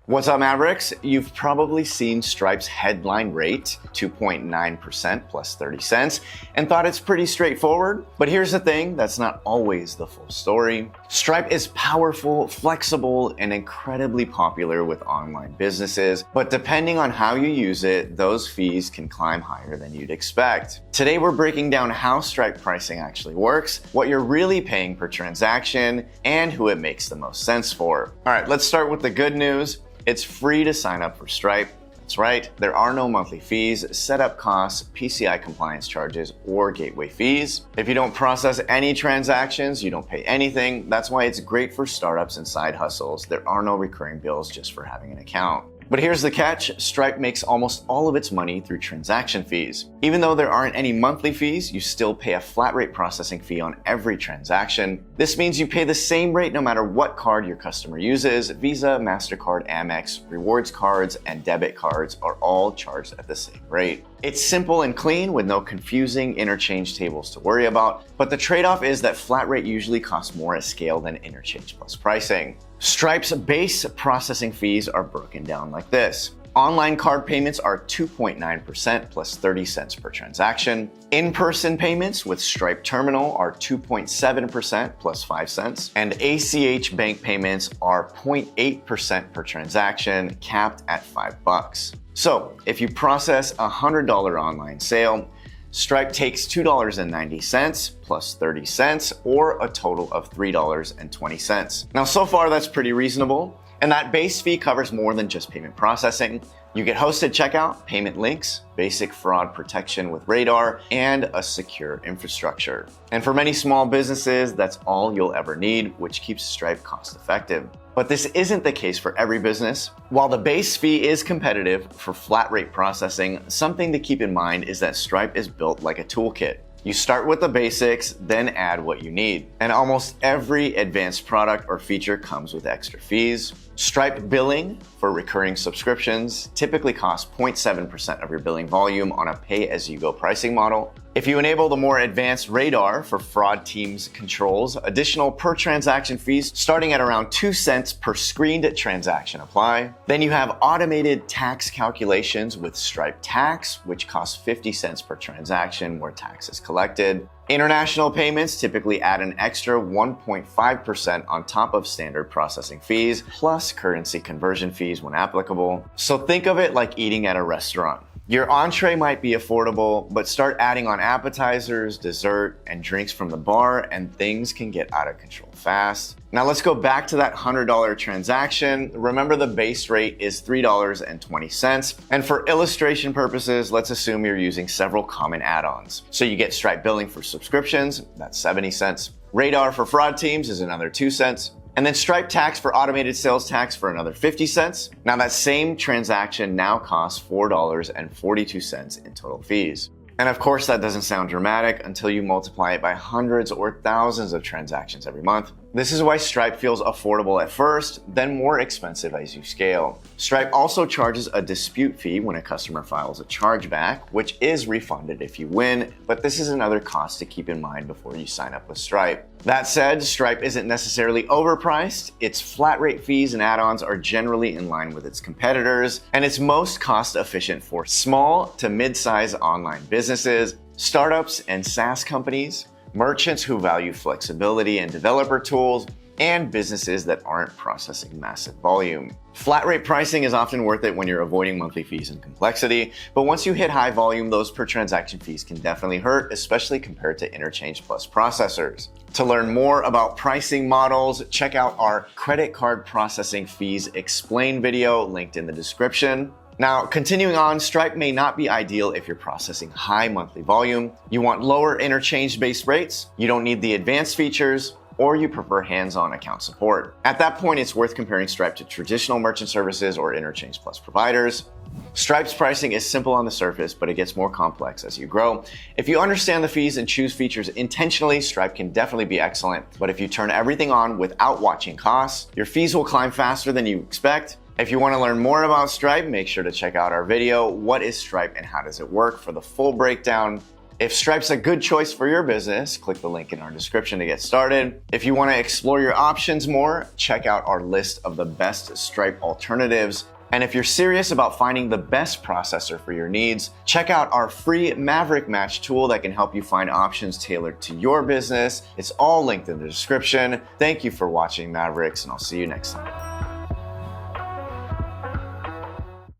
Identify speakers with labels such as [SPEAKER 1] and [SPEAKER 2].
[SPEAKER 1] What's up, Mavericks? You've probably seen Stripe's headline rate, 2.9% plus 30 cents, and thought it's pretty straightforward. But here's the thing, that's not always the full story. Stripe is powerful, flexible, and incredibly popular with online businesses, but depending on how you use it, those fees can climb higher than you'd expect. Today, we're breaking down how Stripe pricing actually works, what you're really paying per transaction, and who it makes the most sense for. All right, let's start with the good news. It's free to sign up for Stripe. That's right, there are no monthly fees, setup costs, PCI compliance charges, or gateway fees. If you don't process any transactions, you don't pay anything. That's why it's great for startups and side hustles. There are no recurring bills just for having an account. But here's the catch, Stripe makes almost all of its money through transaction fees. Even though there aren't any monthly fees, you still pay a flat rate processing fee on every transaction. This means you pay the same rate no matter what card your customer uses. Visa, MasterCard, Amex, rewards cards, and debit cards are all charged at the same rate. It's simple and clean with no confusing interchange tables to worry about, but the trade-off is that flat rate usually costs more at scale than interchange plus pricing. Stripe's base processing fees are broken down like this. Online card payments are 2.9% plus 30 cents per transaction. In-person payments with Stripe Terminal are 2.7% plus 5 cents. And ACH bank payments are 0.8% per transaction, capped at $5. So if you process a $100 online sale, Stripe takes $2.90 plus 30 cents, or a total of $3.20. Now, so far that's pretty reasonable, and that base fee covers more than just payment processing. You get hosted checkout, payment links, basic fraud protection with Radar, and a secure infrastructure. And for many small businesses, that's all you'll ever need, which keeps Stripe cost effective. But this isn't the case for every business. While the base fee is competitive for flat rate processing, something to keep in mind is that Stripe is built like a toolkit. You start with the basics, then add what you need. And almost every advanced product or feature comes with extra fees. Stripe billing for recurring subscriptions typically costs 0.7% of your billing volume on a pay-as-you-go pricing model. If you enable the more advanced Radar for fraud teams controls, additional per transaction fees starting at around 2 cents per screened transaction apply. Then you have automated tax calculations with Stripe Tax, which costs 50 cents per transaction where tax is collected. International payments typically add an extra 1.5% on top of standard processing fees, plus currency conversion fees when applicable. So think of it like eating at a restaurant. Your entree might be affordable, but start adding on appetizers, dessert, and drinks from the bar, and things can get out of control fast. Now let's go back to that $100 transaction. Remember, the base rate is $3.20. And for illustration purposes, let's assume you're using several common add-ons. So you get Stripe billing for subscriptions, that's 70 cents. Radar for fraud teams is another 2 cents. And then Stripe Tax for automated sales tax for another 50 cents. Now that same transaction now costs $4.42 in total fees. And of course, that doesn't sound dramatic until you multiply it by hundreds or thousands of transactions every month. This is why Stripe feels affordable at first, then more expensive as you scale. Stripe also charges a dispute fee when a customer files a chargeback, which is refunded if you win, but this is another cost to keep in mind before you sign up with Stripe. That said, Stripe isn't necessarily overpriced. Its flat rate fees and add-ons are generally in line with its competitors, and it's most cost efficient for small to mid-size online businesses, startups and SaaS companies, merchants who value flexibility and developer tools, and businesses that aren't processing massive volume. Flat rate pricing is often worth it when you're avoiding monthly fees and complexity, but once you hit high volume, those per transaction fees can definitely hurt, especially compared to interchange plus processors. To learn more about pricing models, check out our credit card processing fees explain video linked in the description. Now, continuing on, Stripe may not be ideal if you're processing high monthly volume, you want lower interchange-based rates, you don't need the advanced features, or you prefer hands-on account support. At that point, it's worth comparing Stripe to traditional merchant services or interchange plus providers. Stripe's pricing is simple on the surface, but it gets more complex as you grow. If you understand the fees and choose features intentionally, Stripe can definitely be excellent. But if you turn everything on without watching costs, your fees will climb faster than you expect. If you want to learn more about Stripe, make sure to check out our video, What is Stripe and How Does It Work, for the full breakdown. If Stripe's a good choice for your business, click the link in our description to get started. If you want to explore your options more, check out our list of the best Stripe alternatives. And if you're serious about finding the best processor for your needs, check out our free Maverick Match tool that can help you find options tailored to your business. It's all linked in the description. Thank you for watching Mavericks, and I'll see you next time.